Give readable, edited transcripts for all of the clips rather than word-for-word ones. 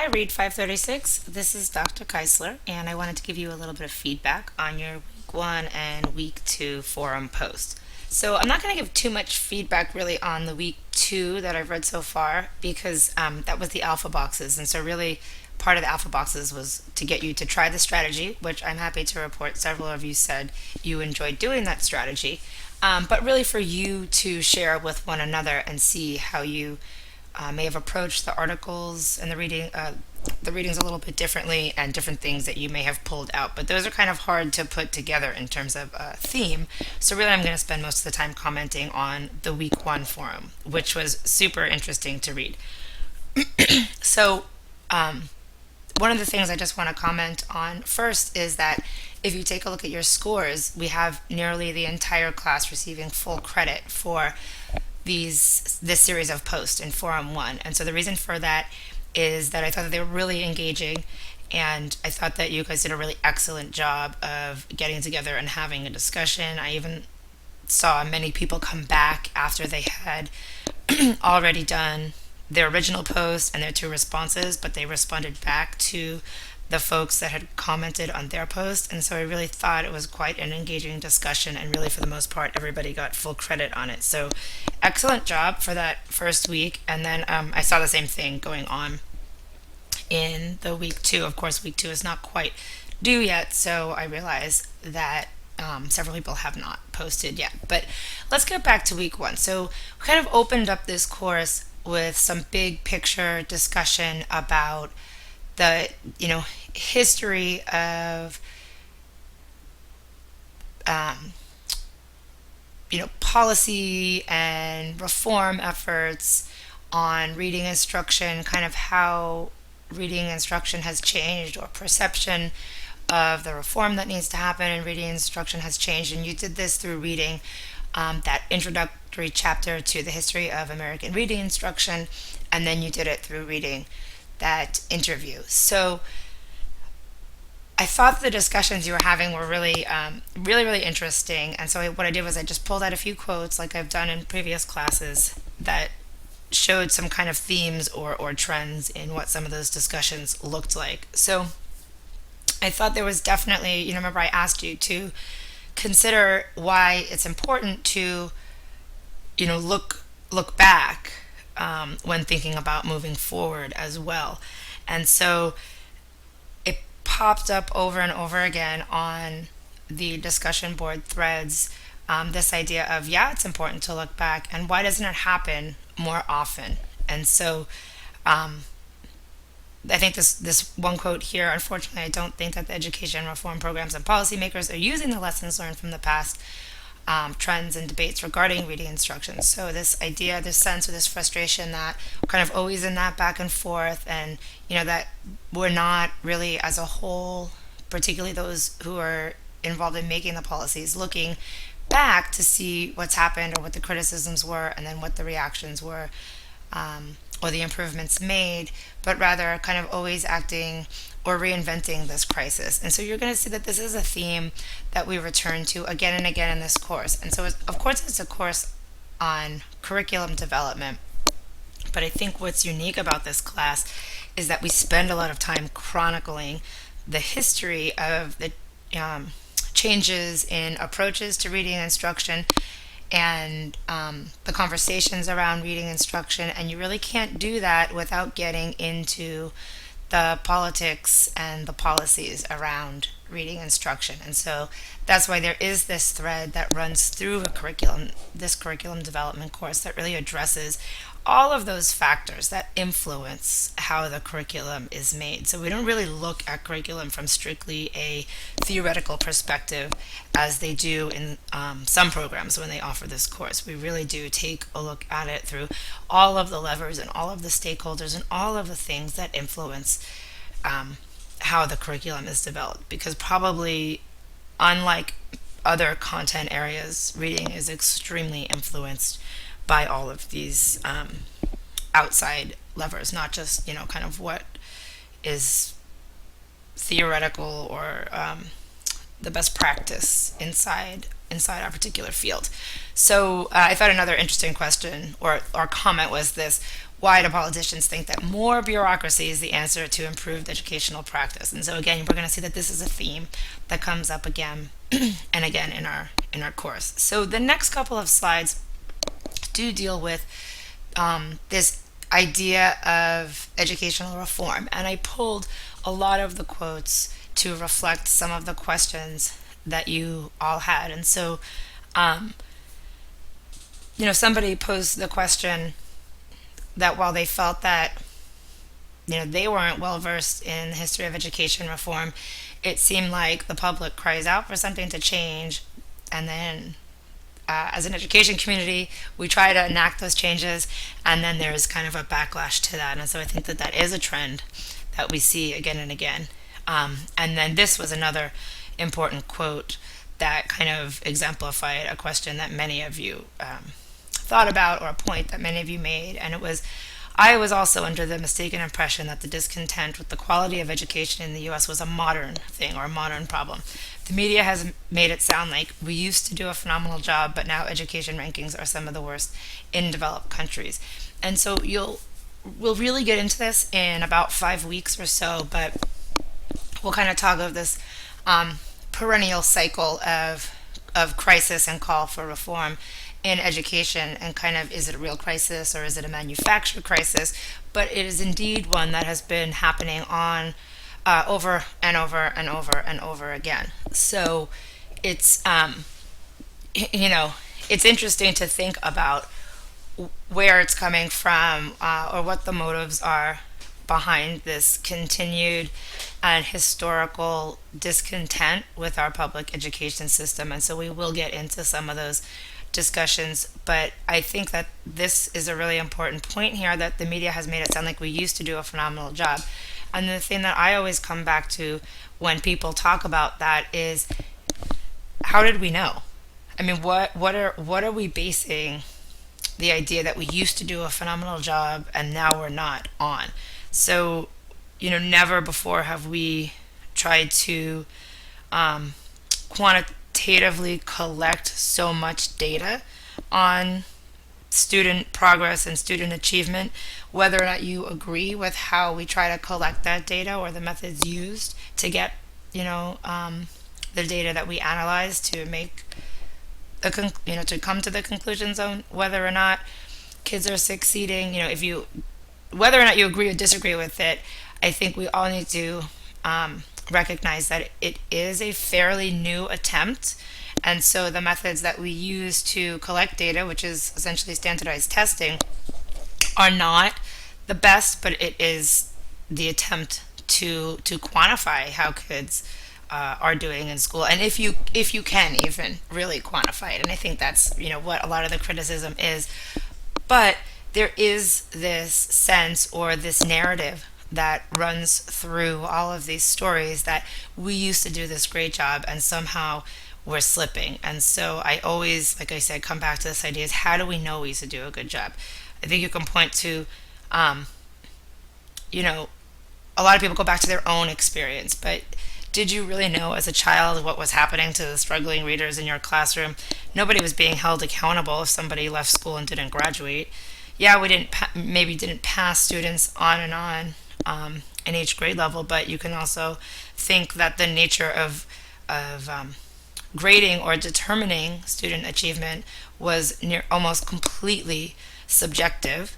Hi, Read 536. This is Dr. Keisler, and I wanted to give you a little bit of feedback on your week one and week two forum post. So, I'm not going to give too much feedback really on the week two that I've read so far because that was the alpha boxes. And so, really, part of the alpha boxes was to get you to try the strategy, which I'm happy to report several of you said you enjoyed doing that strategy. But really, for you to share with one another and see how you may have approached the articles and the readings a little bit differently, and different things that you may have pulled out. But those are kind of hard to put together in terms of a theme. So really, I'm going to spend most of the time commenting on the week one forum, which was super interesting to read. So one of the things I just want to comment on first is that if you take a look at your scores, we have nearly the entire class receiving full credit for this series of posts in Forum 1. And so the reason for that is that I thought that they were really engaging, and I thought that you guys did a really excellent job of getting together and having a discussion. I even saw many people come back after they had already done their original post and their two responses, but they responded back to the folks that had commented on their post. And so I really thought it was quite an engaging discussion, and really, for the most part, everybody got full credit on it. So excellent job for that first week. And then I saw the same thing going on in the week two. Of course, week two is not quite due yet, so I realize that several people have not posted yet. But let's get back to week one. So we kind of opened up this course with some big picture discussion about the history of um, policy and reform efforts on reading instruction, kind of how reading instruction has changed, or perception of the reform that needs to happen in reading instruction has changed. And you did this through reading that introductory chapter to the history of American reading instruction, and then you did it through reading that interview. So I thought the discussions you were having were really, really interesting. And so what I did was I just pulled out a few quotes, like I've done in previous classes, that showed some kind of themes or trends in what some of those discussions looked like. So I thought there was definitely, remember I asked you to consider why it's important to, look back when thinking about moving forward as well. And so it popped up over and over again on the discussion board threads, this idea of, yeah, it's important to look back, and why doesn't it happen more often? And so I think this one quote here, unfortunately, I don't think that the education reform programs and policymakers are using the lessons learned from the past trends and debates regarding reading instructions. So this idea, this sense, or this frustration that we're kind of always in that back and forth, and that we're not really, as a whole, particularly those who are involved in making the policies, looking back to see what's happened or what the criticisms were, and then what the reactions were, or the improvements made, but rather kind of always acting or reinventing this crisis. And so you're going to see that this is a theme that we return to again and again in this course. And so, of course, it's a course on curriculum development. But I think what's unique about this class is that we spend a lot of time chronicling the history of the changes in approaches to reading instruction, and the conversations around reading instruction. And you really can't do that without getting into the politics and the policies around reading instruction. And so that's why there is this thread that runs through this curriculum development course, that really addresses all of those factors that influence how the curriculum is made. So we don't really look at curriculum from strictly a theoretical perspective, as they do in some programs when they offer this course. We really do take a look at it through all of the levers and all of the stakeholders and all of the things that influence how the curriculum is developed. Because probably, unlike other content areas, reading is extremely influenced by all of these outside levers, not just kind of what is theoretical or the best practice inside our particular field. So I thought another interesting question or comment was this: why do politicians think that more bureaucracy is the answer to improved educational practice? And so again, we're going to see that this is a theme that comes up again and again in our course. So the next couple of slides do deal with this idea of educational reform, and I pulled a lot of the quotes to reflect some of the questions that you all had. And so, somebody posed the question that while they felt that they weren't well versed in the history of education reform, it seemed like the public cries out for something to change, and then as an education community, we try to enact those changes, and then there's kind of a backlash to that. And so I think that that is a trend that we see again and again. And then this was another important quote that kind of exemplified a question that many of you thought about, or a point that many of you made. And it was, I was also under the mistaken impression that the discontent with the quality of education in the US was a modern thing, or a modern problem. The media has made it sound like we used to do a phenomenal job, but now education rankings are some of the worst in developed countries. And so we'll really get into this in about 5 weeks or so, but we'll kind of talk of this perennial cycle of crisis and call for reform in education, and kind of, is it a real crisis or is it a manufactured crisis? But it is indeed one that has been happening on over and over and over and over again. So it's it's interesting to think about where it's coming from, or what the motives are behind this continued and historical discontent with our public education system. And so we will get into some of those discussions, but I think that this is a really important point here, that the media has made it sound like we used to do a phenomenal job. And the thing that I always come back to when people talk about that is, how did we know? I mean, what are we basing the idea that we used to do a phenomenal job and now we're not on? So, never before have we tried to quantitatively collect so much data on student progress and student achievement, whether or not you agree with how we try to collect that data or the methods used to get, the data that we analyze to make to come to the conclusions on whether or not kids are succeeding. Whether or not you agree or disagree with it, I think we all need to recognize that it is a fairly new attempt. And so the methods that we use to collect data, which is essentially standardized testing, are not the best, but it is the attempt to quantify how kids are doing in school, and if you can even really quantify it. And I think that's what a lot of the criticism is. But there is this sense, or this narrative, that runs through all of these stories that we used to do this great job and somehow we're slipping. And so I always, like I said, come back to this idea: is how do we know we used to do a good job? I think you can point to a lot of people go back to their own experience, but did you really know as a child what was happening to the struggling readers in your classroom? Nobody was being held accountable if somebody left school and didn't graduate. Yeah, we didn't pass students on and on in each grade level, but you can also think that the nature of grading or determining student achievement was almost completely subjective.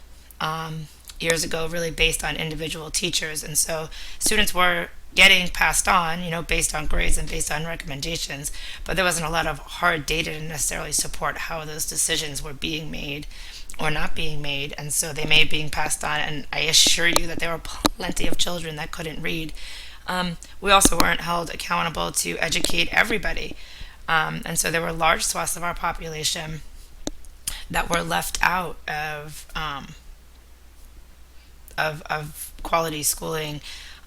Years ago, really based on individual teachers. And so students were getting passed on, based on grades and based on recommendations, but there wasn't a lot of hard data to necessarily support how those decisions were being made or not being made. And so they may be being passed on, and I assure you that there were plenty of children that couldn't read. We also weren't held accountable to educate everybody. And so there were large swaths of our population that were left out of quality schooling,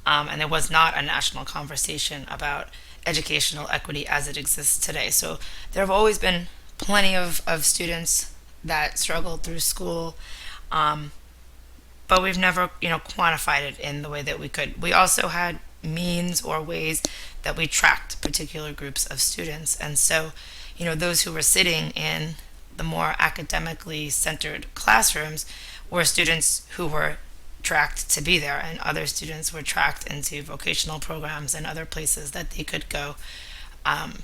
and there was not a national conversation about educational equity as it exists today. So there have always been plenty of students that struggled through school, but we've never quantified it in the way that we could. We also had means or ways that we tracked particular groups of students, and so those who were sitting in the more academically centered classrooms were students who were tracked to be there, and other students were tracked into vocational programs and other places that they could go, um,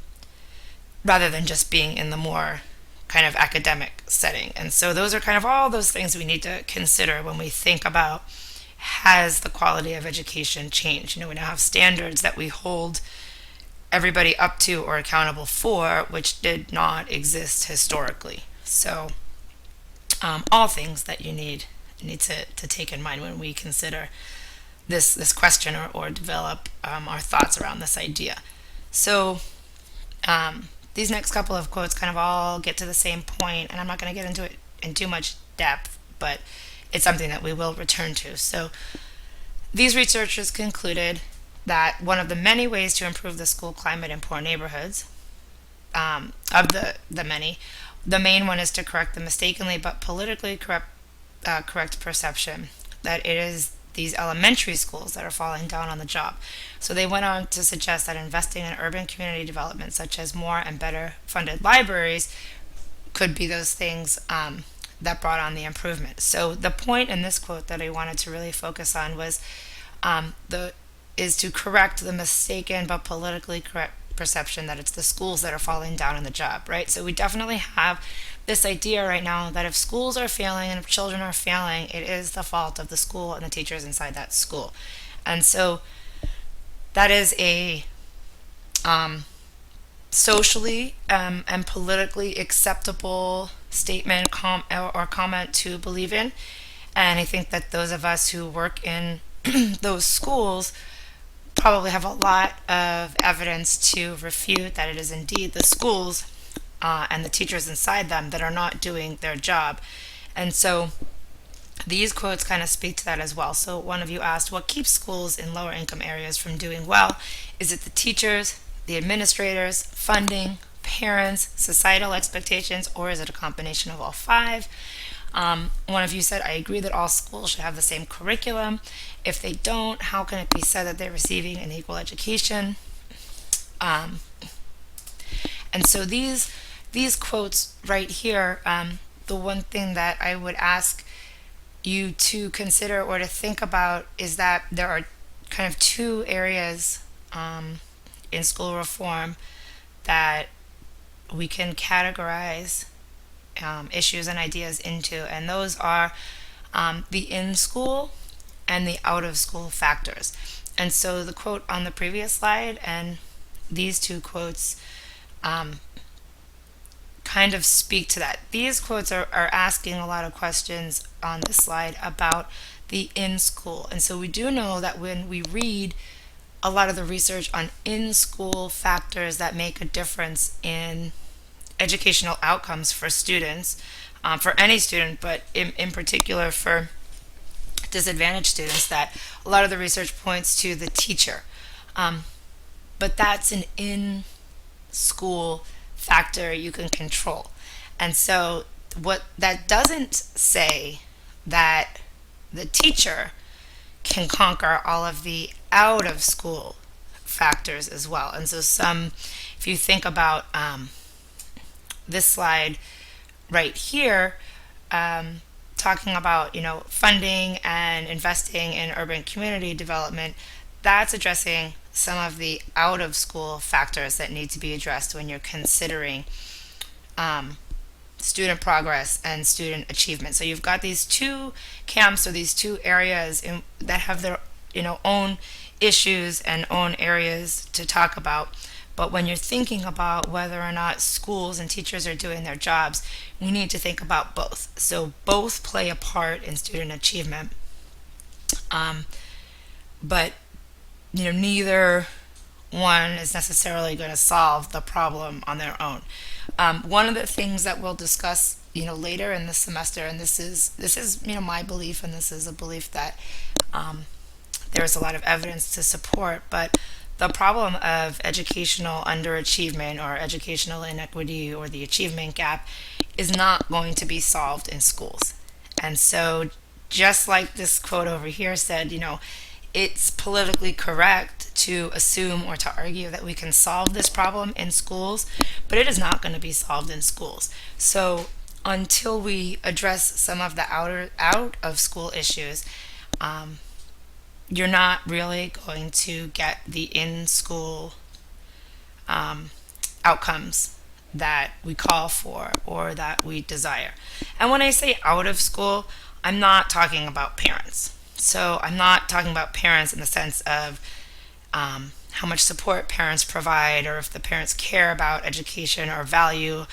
rather than just being in the more kind of academic setting. And so those are kind of all those things we need to consider when we think about, has the quality of education changed? We now have standards that we hold everybody up to or accountable for, which did not exist historically. So all things that you need to take in mind when we consider this question, or develop our thoughts around this idea. So these next couple of quotes kind of all get to the same point, and I'm not going to get into it in too much depth, but it's something that we will return to. So these researchers concluded that one of the many ways to improve the school climate in poor neighborhoods, of the many, the main one is to correct the mistakenly but politically correct perception that it is these elementary schools that are falling down on the job. So they went on to suggest that investing in urban community development, such as more and better funded libraries, could be those things that brought on the improvement. So the point in this quote that I wanted to really focus on was is to correct the mistaken but politically correct perception that it's the schools that are falling down on the job, right? So we definitely have this idea right now that if schools are failing and if children are failing, it is the fault of the school and the teachers inside that school. And so that is a socially and politically acceptable statement or comment to believe in. And I think that those of us who work in those schools probably have a lot of evidence to refute that it is indeed the schools and the teachers inside them that are not doing their job. And so these quotes kind of speak to that as well. So one of you asked, what keeps schools in lower income areas from doing well? Is it the teachers, the administrators, funding, parents, societal expectations, or is it a combination of all five? One of you said, I agree that all schools should have the same curriculum. If they don't, how can it be said that they're receiving an equal education? And so these quotes right here, the one thing that I would ask you to consider or to think about is that there are kind of two areas in school reform that we can categorize issues and ideas into, and those are the in-school and the out-of-school factors. And so the quote on the previous slide and these two quotes kind of speak to that. These quotes are asking a lot of questions on this slide about the in-school. And so we do know that when we read a lot of the research on in-school factors that make a difference in educational outcomes for students, for any student, but in particular for disadvantaged students, that a lot of the research points to the teacher. But that's an in-school factor you can control. And so what that doesn't say that the teacher can conquer all of the out-of-school factors as well. And so if you think about this slide right here, talking about funding and investing in urban community development, that's addressing some of the out of school factors that need to be addressed when you're considering student progress and student achievement. So you've got these two camps or these two areas that have their own issues and own areas to talk about. But when you're thinking about whether or not schools and teachers are doing their jobs, we need to think about both. So both play a part in student achievement. But neither one is necessarily going to solve the problem on their own. One of the things that we'll discuss later in this semester, and this is my belief, and this is a belief that there's a lot of evidence to support, but the problem of educational underachievement or educational inequity or the achievement gap is not going to be solved in schools. And so just like this quote over here said, it's politically correct to assume or to argue that we can solve this problem in schools, but it is not going to be solved in schools. So until we address some of the out of school issues, um, you're not really going to get the in school um, outcomes that we call for or that we desire. And when I say out of school, I'm not talking about parents. So I'm not talking about parents in the sense of how much support parents provide or if the parents care about education or value,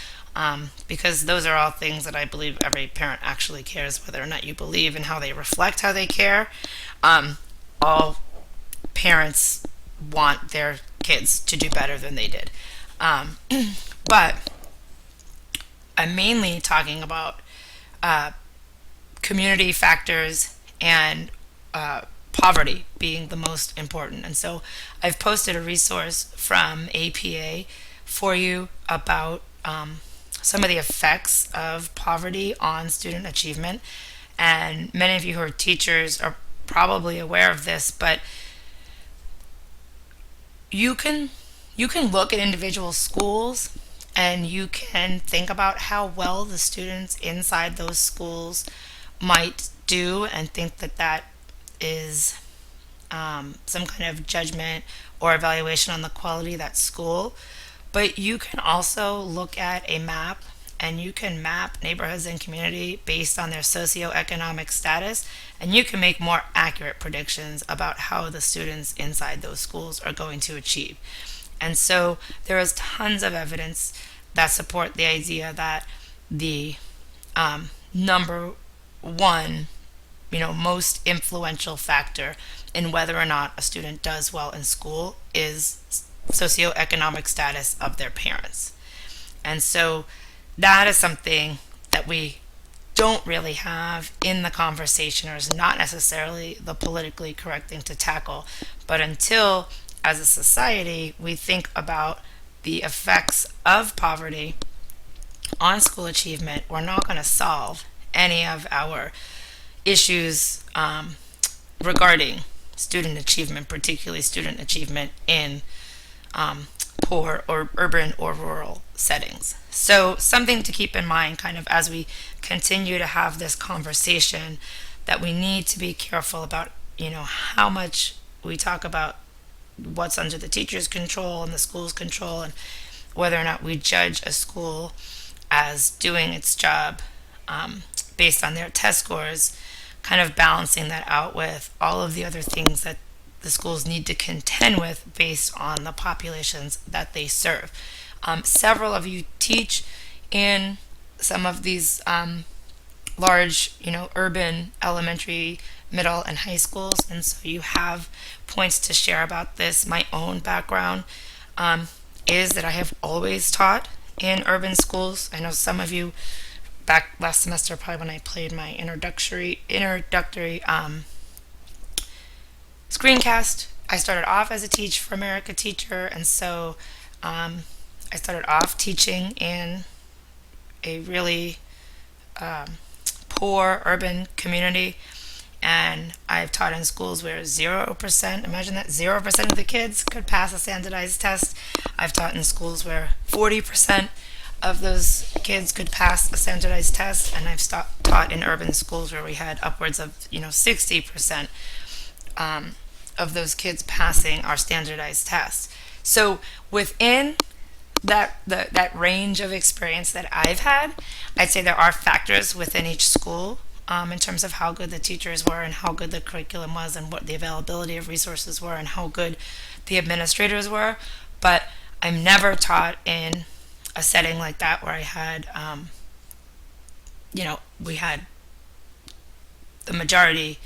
because those are all things that I believe every parent actually cares, whether or not you believe in how they reflect how they care. All parents want their kids to do better than they did. Um, but I'm mainly talking about uh, community factors and poverty being the most important. And so I've posted a resource from APA for you about some of the effects of poverty on student achievement. And many of you who are teachers are probably aware of this, but you can you can look at individual schools and you can think about how well the students inside those schools might do and think that that is some kind of judgment or evaluation on the quality of that school. But you can also look at a map and you can map neighborhoods and community based on their socioeconomic status, and you can make more accurate predictions about how the students inside those schools are going to achieve. And so there is tons of evidence that support the idea that the number one, most influential factor in whether or not a student does well in school is socioeconomic status of their parents. And so that is something that we don't really have in the conversation, or is not necessarily the politically correct thing to tackle. But until, as a society, we think about the effects of poverty on school achievement, we're not going to solve any of our issues regarding student achievement, particularly student achievement in poor or urban or rural settings. So something to keep in mind kind of as we continue to have this conversation, that we need to be careful about, how much we talk about what's under the teacher's control and the school's control, and whether or not we judge a school as doing its job based on their test scores, kind of balancing that out with all of the other things that the schools need to contend with based on the populations that they serve. Several of you teach in some of these large, urban elementary, middle, and high schools, and so you have points to share about this. My own background is that I have always taught in urban schools. I know some of you back last semester, probably when I played my introductory screencast, I started off as a Teach for America teacher, and so I started off teaching in a really poor urban community, and I've taught in schools where 0%, imagine that, 0% of the kids could pass a standardized test. I've taught in schools where 40% of those kids could pass a standardized test, and I've taught in urban schools where we had upwards of 60% of those kids passing our standardized tests. So within that range of experience that I've had, I'd say there are factors within each school in terms of how good the teachers were and how good the curriculum was and what the availability of resources were and how good the administrators were. But I'm never taught in a setting like that where I had, we had the majority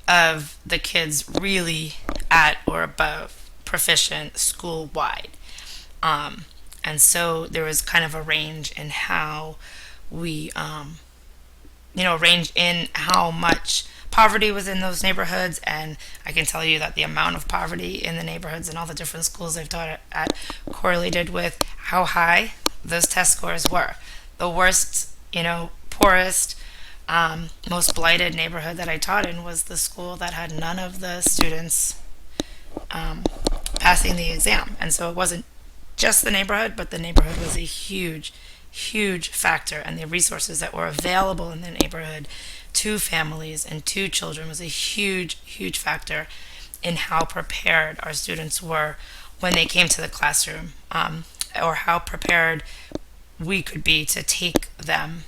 of the kids really at or above proficient school wide. And so there was kind of a range in how we, range in how much poverty was in those neighborhoods. And I can tell you that the amount of poverty in the neighborhoods and all the different schools I've taught at correlated with how high those test scores were. The worst, poorest, most blighted neighborhood that I taught in was the school that had none of the students passing the exam. And so it wasn't just the neighborhood, but the neighborhood was a huge, huge factor, and the resources that were available in the neighborhood to families and to children was a huge, huge factor in how prepared our students were when they came to the classroom, or how prepared we could be to take them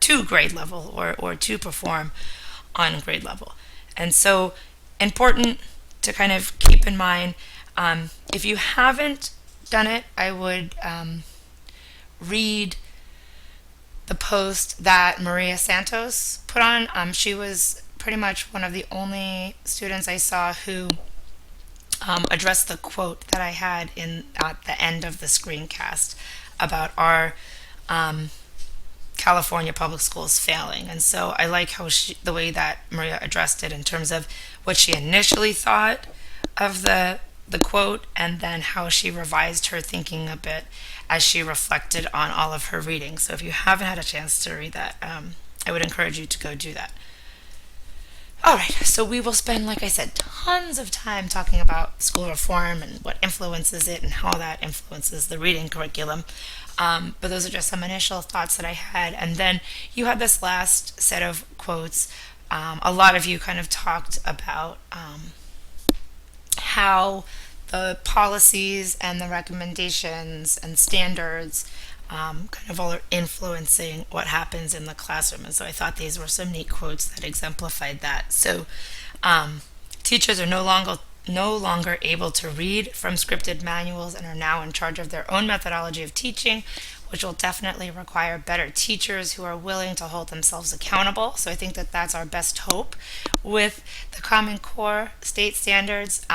to grade level, or to perform on grade level. And so, important to kind of keep in mind. If you haven't done it, I would read the post that Maria Santos put on. She was pretty much one of the only students I saw who addressed the quote that I had in at the end of the screencast about our California public schools failing. And so I like the way that Maria addressed it in terms of what she initially thought of the quote, and then how she revised her thinking a bit as she reflected on all of her reading. So if you haven't had a chance to read that, I would encourage you to go do that. All right, so we will spend, like I said, tons of time talking about school reform and what influences it and how that influences the reading curriculum. But those are just some initial thoughts that I had. And then you had this last set of quotes. A lot of you kind of talked about how the policies and the recommendations and standards kind of all are influencing what happens in the classroom. And so I thought these were some neat quotes that exemplified that. So teachers are no longer able to read from scripted manuals and are now in charge of their own methodology of teaching, which will definitely require better teachers who are willing to hold themselves accountable. So I think that that's our best hope with the Common Core state standards.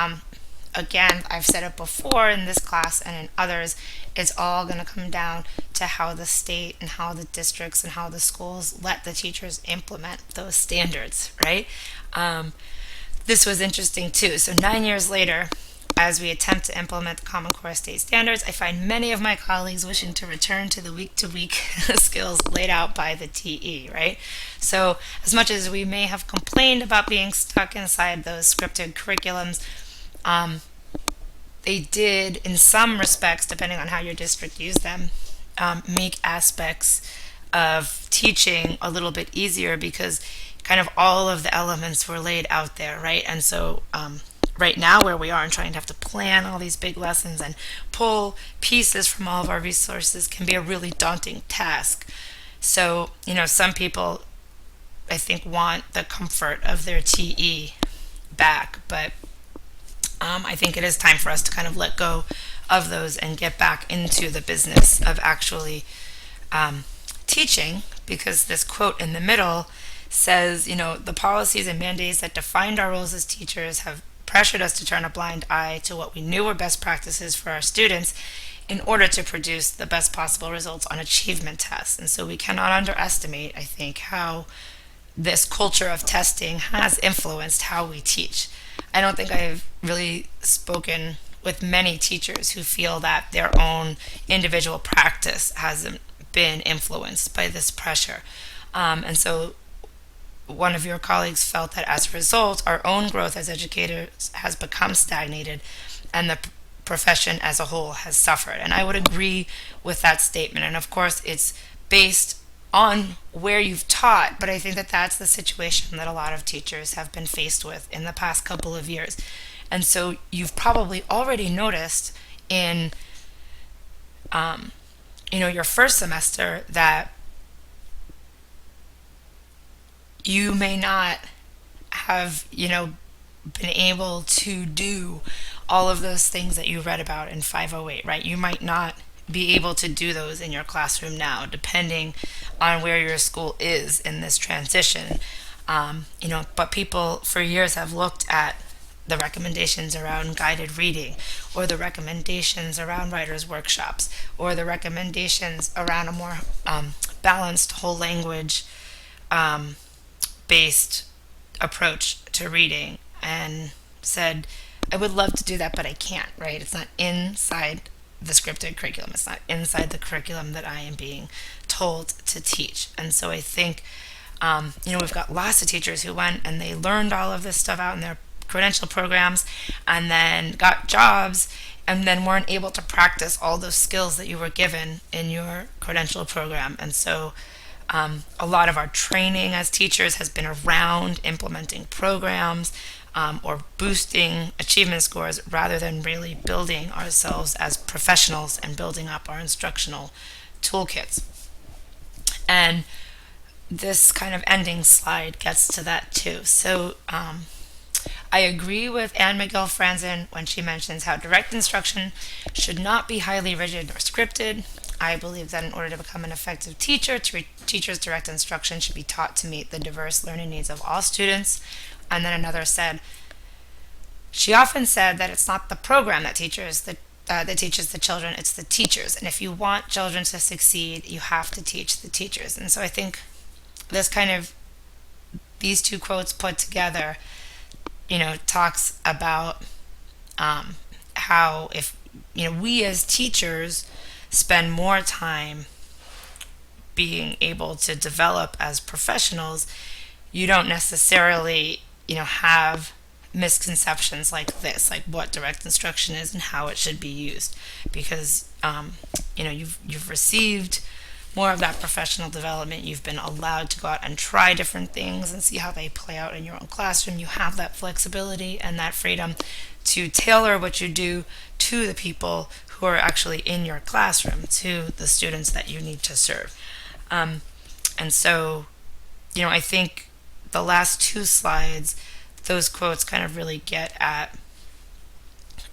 Again, I've said it before in this class and in others, it's all going to come down to how the state and how the districts and how the schools let the teachers implement those standards, right? This was interesting too. So 9 years later, as we attempt to implement the Common Core state standards, I find many of my colleagues wishing to return to the week-to-week skills laid out by the TE, right? So as much as we may have complained about being stuck inside those scripted curriculums, they did, in some respects, depending on how your district used them, make aspects of teaching a little bit easier because kind of all of the elements were laid out there, right? And so right now where we are and trying to have to plan all these big lessons and pull pieces from all of our resources can be a really daunting task. So, some people, I think, want the comfort of their TE back, but I think it is time for us to kind of let go of those and get back into the business of actually teaching, because this quote in the middle says, the policies and mandates that defined our roles as teachers have pressured us to turn a blind eye to what we knew were best practices for our students in order to produce the best possible results on achievement tests. And so we cannot underestimate, I think, how this culture of testing has influenced how we teach. I don't think I've really spoken with many teachers who feel that their own individual practice hasn't been influenced by this pressure. And so one of your colleagues felt that as a result, our own growth as educators has become stagnated and the profession as a whole has suffered. And I would agree with that statement. And of course, it's based on where you've taught, but I think that that's the situation that a lot of teachers have been faced with in the past couple of years. And so you've probably already noticed in your first semester that you may not have been able to do all of those things that you read about in 508, right? You might not be able to do those in your classroom now, depending on where your school is in this transition. But people for years have looked at the recommendations around guided reading, or the recommendations around writers' workshops, or the recommendations around a more balanced whole language based approach to reading, and said, I would love to do that, but I can't, right? It's not inside the scripted curriculum. It's not inside the curriculum that I am being told to teach. And so I think, we've got lots of teachers who went and they learned all of this stuff out in their credential programs and then got jobs and then weren't able to practice all those skills that you were given in your credential program. And so a lot of our training as teachers has been around implementing programs or boosting achievement scores rather than really building ourselves as professionals and building up our instructional toolkits. And this kind of ending slide gets to that too. So I agree with Anne Miguel Franzen when she mentions how direct instruction should not be highly rigid or scripted. I believe that in order to become an effective teacher, teachers' direct instruction should be taught to meet the diverse learning needs of all students. And then another said, she often said that it's not the program that teaches the children, it's the teachers. And if you want children to succeed, you have to teach the teachers. And so I think this kind of, these two quotes put together, talks about how if, we as teachers spend more time being able to develop as professionals, you don't necessarily, have misconceptions like this, like what direct instruction is and how it should be used, because you've received more of that professional development. You've been allowed to go out and try different things and see how they play out in your own classroom. You have that flexibility and that freedom to tailor what you do to the people who are actually in your classroom, to the students that you need to serve. And so, I think the last two slides, those quotes kind of really get at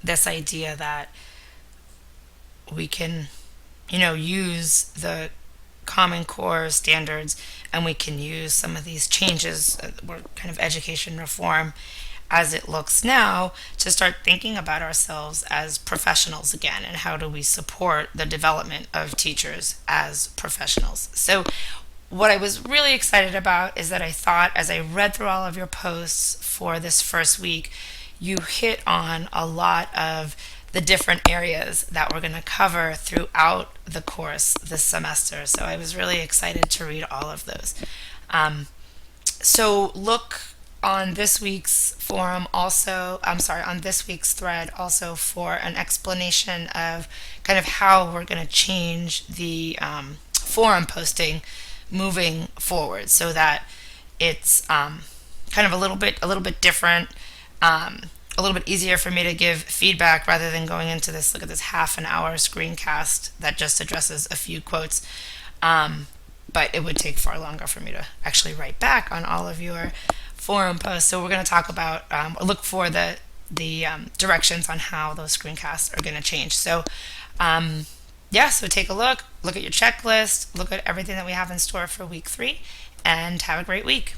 this idea that we can, use the Common Core standards and we can use some of these changes, or kind of education reform as it looks now, to start thinking about ourselves as professionals again, and how do we support the development of teachers as professionals. So what I was really excited about is that I thought, as I read through all of your posts for this first week, you hit on a lot of the different areas that we're going to cover throughout the course this semester. So I was really excited to read all of those. So look on this week's forum also, on this week's thread also, for an explanation of kind of how we're going to change the forum posting moving forward, so that it's kind of a little bit different, a little bit easier for me to give feedback rather than going into this, look at this half an hour screencast that just addresses a few quotes. But it would take far longer for me to actually write back on all of your forum posts. So we're going to talk about, look for the directions on how those screencasts are going to change. So so take a look at your checklist, look at everything that we have in store for week 3, and have a great week.